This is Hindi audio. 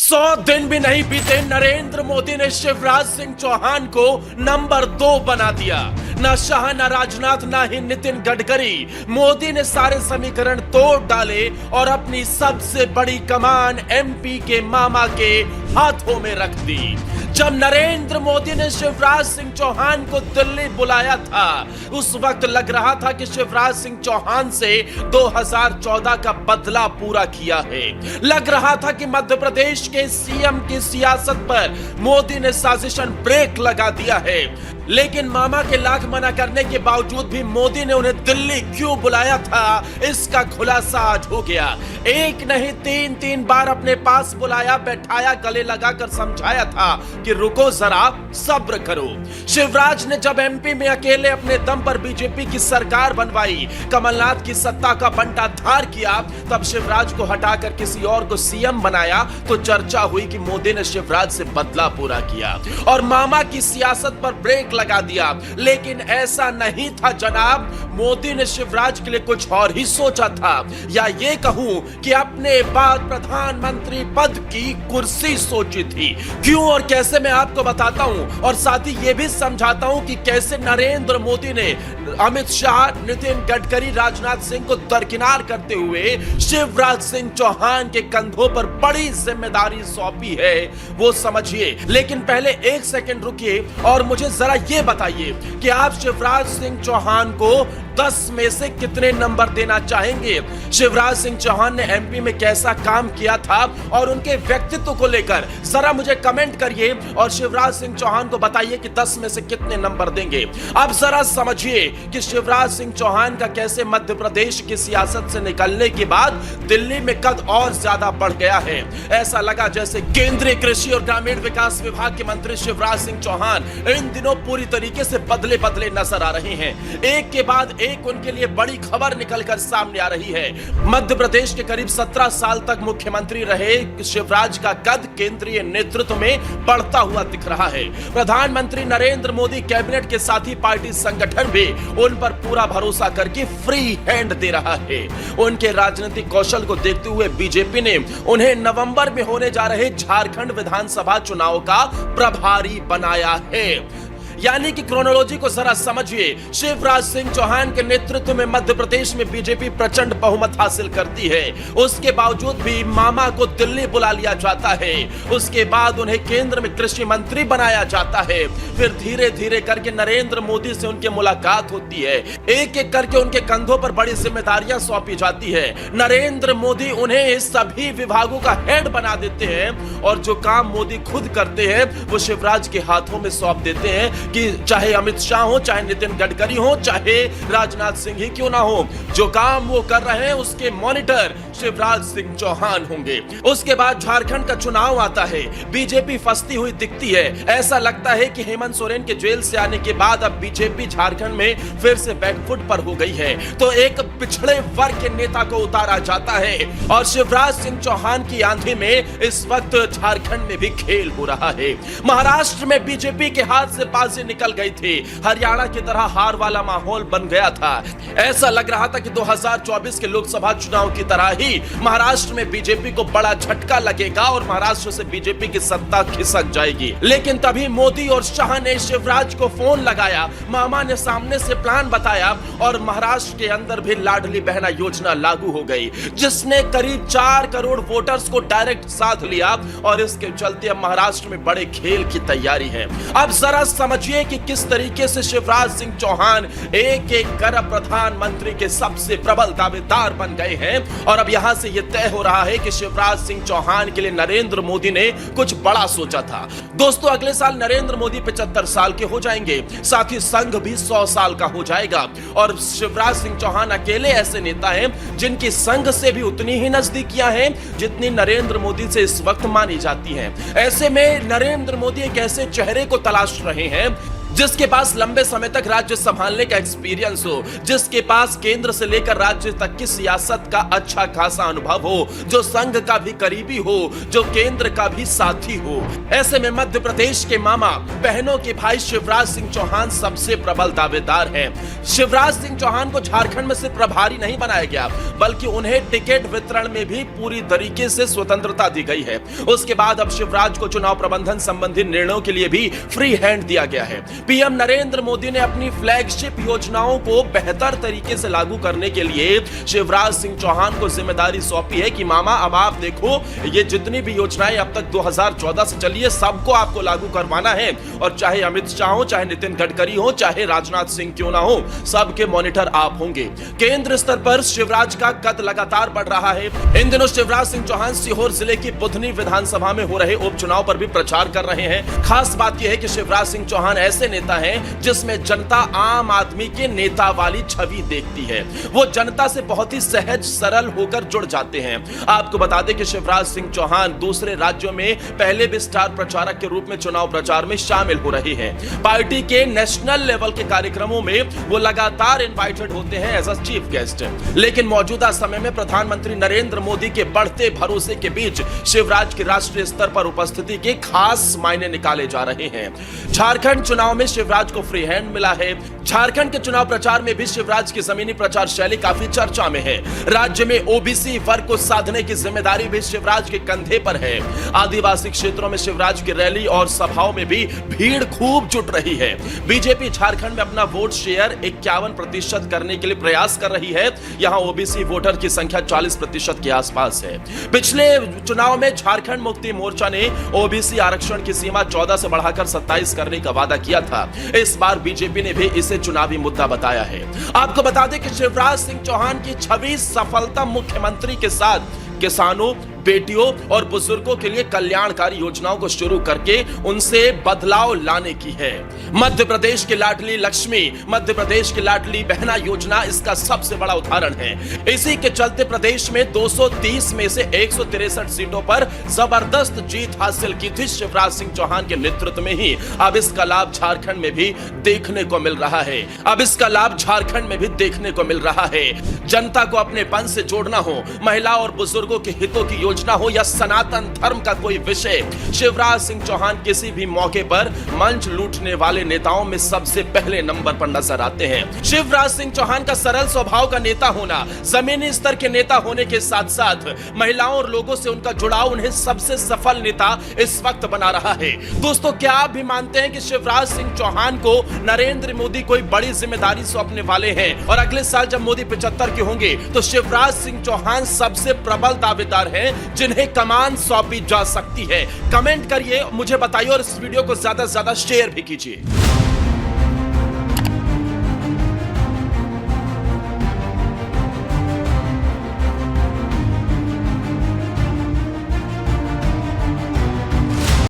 100 दिन भी नहीं बीते नरेंद्र मोदी ने शिवराज सिंह चौहान को नंबर 2 बना दिया। ना शाह, ना राजनाथ, ना ही नितिन गडकरी। मोदी ने सारे समीकरण तोड़ डाले और अपनी सबसे बड़ी कमान एमपी के मामा के हाथों में रख दी। जब नरेंद्र मोदी ने शिवराज सिंह चौहान को दिल्ली बुलाया था, उस वक्त लग रहा था कि शिवराज सिंह चौहान से 2014 का बदला पूरा किया है। लग रहा था कि मध्य प्रदेश के सीएम की सियासत पर मोदी ने साजिशन ब्रेक लगा दिया है। लेकिन मामा के लाख मना करने के बावजूद भी मोदी ने उन्हें दिल्ली क्यों बुलाया था, इसका खुलासा आज हो गया। एक नहीं तीन बार अपने पास बुलाया, बैठाया, गले लगाकर समझाया था कि रुको जरा, सब्र करो। शिवराज ने जब एमपी में अकेले अपने दम पर बीजेपी की सरकार बनवाई, कमलनाथ की सत्ता का बंटाधार किया, तब शिवराज को हटाकर किसी और को सीएम बनाया तो चर्चा हुई कि मोदी ने शिवराज से बदला पूरा किया और मामा की सियासत पर ब्रेक लगा दिया। लेकिन ऐसा नहीं था जनाब, मोदी ने शिवराज के लिए कुछ और ही सोचा था, या ये कहूं कि अपने बाद प्रधानमंत्री पद की कुर्सी सोची थी। क्यों और कैसे मैं आपको बताता हूं, और साथ ही यह भी समझाता हूं कि कैसे नरेंद्र मोदी ने अमित शाह, नितिन गडकरी, राजनाथ सिंह को दरकिनार करते हुए शिवराज सिंह चौहान के कंधों पर बड़ी जिम्मेदारी सौंपी है, वो समझिए। लेकिन पहले एक सेकंड रुकिए और मुझे जरा ये बताइए कि आप शिवराज सिंह चौहान को 10 में से कितने नंबर देना चाहेंगे? शिवराज सिंह चौहान ने एमपी में कैसा काम किया था और उनके व्यक्तित्व को लेकर जरा मुझे कमेंट करिए और शिवराज सिंह चौहान को बताइए कि 10 में से कितने नंबर देंगे। अब जरा समझिए कि शिवराज सिंह चौहान का कैसे मध्य प्रदेश की सियासत से निकलने के बाद दिल्ली में कद और ज्यादा बढ़ गया है। ऐसा लगा जैसे केंद्रीय कृषि और ग्रामीण विकास विभाग के मंत्री शिवराज सिंह चौहान इन दिनों पूरी तरीके से बदले बदले नजर आ रहे हैं। एक के बाद एक उनके लिए बड़ी खबर निकलकर सामने आ रही है। मध्य प्रदेश के करीब 17 साल तक मुख्यमंत्री रहे शिवराज का कद केंद्रीय नेतृत्व में बढ़ता हुआ दिख रहा है। प्रधानमंत्री नरेंद्र मोदी कैबिनेट के साथ ही पार्टी संगठन भी उन पर पूरा भरोसा करके फ्री हैंड दे रहा है। उनके राजनीतिक कौशल को देखते हुए बीजेपी ने उन्हें नवंबर में होने जा रहे झारखंड विधानसभा चुनाव का प्रभारी बनाया है। यानी कि क्रोनोलॉजी को जरा समझिए। शिवराज सिंह चौहान के नेतृत्व में मध्य प्रदेश में बीजेपी प्रचंड बहुमत हासिल करती है। उसके बावजूद भी मामा को दिल्ली बुला लिया जाता है। उसके बाद उन्हें केंद्र में कृषि मंत्री बनाया जाता है। फिर धीरे धीरे करके नरेंद्र मोदी से उनकी मुलाकात होती है। एक एक करके उनके कंधों पर बड़ी जिम्मेदारियां सौंपी जाती है। नरेंद्र मोदी उन्हें इस सभी विभागों का हेड बना देते हैं और जो काम मोदी खुद करते हैं वो शिवराज के हाथों में सौंप देते हैं कि चाहे अमित शाह हो, चाहे नितिन गडकरी हो, चाहे राजनाथ सिंह ही क्यों ना हो, जो काम वो कर रहे हैं उसके मॉनिटर शिवराज सिंह चौहान होंगे। उसके बाद झारखंड का चुनाव आता है। बीजेपी फंसती हुई दिखती है। ऐसा लगता है कि हेमंत सोरेन के जेल से आने के बाद अब बीजेपी झारखंड में फिर से बैकफुट पर हो गई है। तो एक पिछड़े वर्ग के नेता को उतारा जाता है और शिवराज सिंह चौहान की आंधी में इस वक्त झारखंड में भी खेल हो रहा है। महाराष्ट्र में बीजेपी के हाथ से बाजी निकल गई थी। हरियाणा की तरह हार वाला माहौल बन गया था। ऐसा लग रहा था कि 2024 के लोकसभा चुनाव की तरह ही महाराष्ट्र में बीजेपी को बड़ा झटका लगेगा और महाराष्ट्र से बीजेपी की सत्ता खिसक जाएगी। लेकिन तभी मोदी और शाह ने शिवराज को फोन लगाया, मामा ने सामने से प्लान बताया और महाराष्ट्र के अंदर भी लाडली बहना योजना लागू हो गई, जिसने करीब 4 करोड़ वोटर्स को डायरेक्ट साथ लिया और इसके चलते अब महाराष्ट्र में बड़े खेल की तैयारी है। अब जरा समझिए कि किस तरीके से शिवराज सिंह चौहान एक एक कर प्रधानमंत्री के सबसे प्रबल दावेदार बन गए हैं और अब यहां से यह तय हो रहा है कि शिवराज सिंह चौहान के लिए नरेंद्र मोदी ने कुछ बड़ा सोचा था। दोस्तों, अगले साल नरेंद्र मोदी 75 साल के हो जाएंगे, साथ ही संघ भी 100 साल का हो जाएगा और शिवराज सिंह चौहान अकेले ऐसे नेता हैं जिनकी संघ से भी उतनी ही नजदीकियां हैं जितनी नरेंद्र मोदी से इस वक्त मानी जाती हैं। ऐसे में नरेंद्र मोदी एक ऐसे चेहरे को तलाश रहे हैं जिसके पास लंबे समय तक राज्य संभालने का एक्सपीरियंस हो, जिसके पास केंद्र से लेकर राज्य तक की सियासत का अच्छा खासा अनुभव हो, जो संघ का भी करीबी हो, जो केंद्र का भी साथी हो। ऐसे में मध्य प्रदेश के मामा बहनों के भाई शिवराज सिंह चौहान सबसे प्रबल दावेदार हैं। शिवराज सिंह चौहान को झारखंड में सिर्फ प्रभारी नहीं बनाया गया, बल्कि उन्हें टिकट वितरण में भी पूरी तरीके से स्वतंत्रता दी गई है। उसके बाद अब शिवराज को चुनाव प्रबंधन संबंधी निर्णयों के लिए भी फ्री हैंड दिया गया है। पीएम नरेंद्र मोदी ने अपनी फ्लैगशिप योजनाओं को बेहतर तरीके से लागू करने के लिए शिवराज सिंह चौहान को जिम्मेदारी सौंपी है कि मामा अब आप देखो, ये जितनी भी योजनाएं अब तक 2014 से चली है सबको आपको लागू करवाना है, और चाहे अमित शाह हो, चाहे नितिन गडकरी हो, चाहे राजनाथ सिंह क्यों ना हो, सबके मॉनिटर आप होंगे। केंद्र स्तर पर शिवराज का कद लगातार बढ़ रहा है। इन दिनों शिवराज सिंह चौहान सीहोर जिले की बुधनी विधानसभा में हो रहे उपचुनाव पर भी प्रचार कर रहे हैं। खास बात यह है कि शिवराज सिंह चौहान ऐसे नेता हैं जिसमें जनता आम आदमी के नेता वाली छवि देखती है। वो जनता से बहुत ही सहज सरल होकर जुड़ जाते हैं। आपको बता दें कि शिवराज सिंह चौहान दूसरे राज्यों में पहले भी स्टार प्रचारक के रूप में चुनाव प्रचार में शामिल हो रहे हैं। पार्टी के नेशनल लेवल के कार्यक्रमों में वो लगातार इनवाइटेड होते हैं एज अ चीफ गेस्ट। लेकिन मौजूदा समय में प्रधानमंत्री नरेंद्र मोदी के बढ़ते भरोसे के बीच शिवराज की राष्ट्रीय स्तर पर उपस्थिति के खास मायने निकाले जा रहे हैं। झारखंड चुनाव में शिवराज को फ्री हैंड मिला है। झारखंड के चुनाव प्रचार में भी शिवराज की जमीनी प्रचार शैली काफी चर्चा में है। राज्य में ओबीसी वर्ग को साधने की जिम्मेदारी भी शिवराज के कंधे पर है। आदिवासी क्षेत्रों में शिवराज की रैली और सभाओं में भी भीड़ खूब जुट रही है। बीजेपी झारखंड में अपना वोट शेयर 51% करने के लिए प्रयास कर रही है। यहां ओबीसी वोटर की संख्या 40% के आसपास है। पिछले चुनाव में झारखंड मुक्ति मोर्चा ने ओबीसी आरक्षण की सीमा 14 से बढ़ाकर 27 करने का वादा किया था। इस बार बीजेपी ने भी इसे चुनावी मुद्दा बताया है। आपको बता दें कि शिवराज सिंह चौहान की छवि सफलता मुख्यमंत्री के साथ किसानों, बेटियों और बुजुर्गों के लिए कल्याणकारी योजनाओं को शुरू करके उनसे बदलाव लाने की है। मध्य प्रदेश की लाडली लक्ष्मी, मध्य प्रदेश की लाडली बहना योजना इसका सबसे बड़ा उदाहरण है। इसी के चलते प्रदेश में 230 में से 163 सीटों पर जबरदस्त जीत हासिल की थी शिवराज सिंह चौहान के नेतृत्व में ही। अब इसका लाभ झारखंड में भी देखने को मिल रहा है। जनता को अपने पन से जोड़ना हो, महिला और बुजुर्गों के हितों की योजना हो या सनातन धर्म का कोई विषय, शिवराज सिंह चौहान किसी भी मौके पर मंच लूटने वाले नेताओं में सबसे पहले नंबर पर नजर आते हैं। शिवराज सिंह चौहान का सरल स्वभाव का नेता होना, जमीनी स्तर के नेता होने के साथ साथ महिलाओं और लोगों से उनका जुड़ाव उन्हें सबसे सफल नेता इस वक्त बना रहा है। दोस्तों, क्या आप भी मानते हैं कि शिवराज सिंह चौहान को नरेंद्र मोदी कोई बड़ी जिम्मेदारी सौंपने वाले हैं और अगले साल जब मोदी 75 के होंगे तो शिवराज सिंह चौहान सबसे प्रबल दावेदार हैं जिन्हें कमान सौंपी जा सकती है? कमेंट करिए, मुझे बताइए और इस वीडियो को ज्यादा से ज्यादा शेयर भी कीजिए।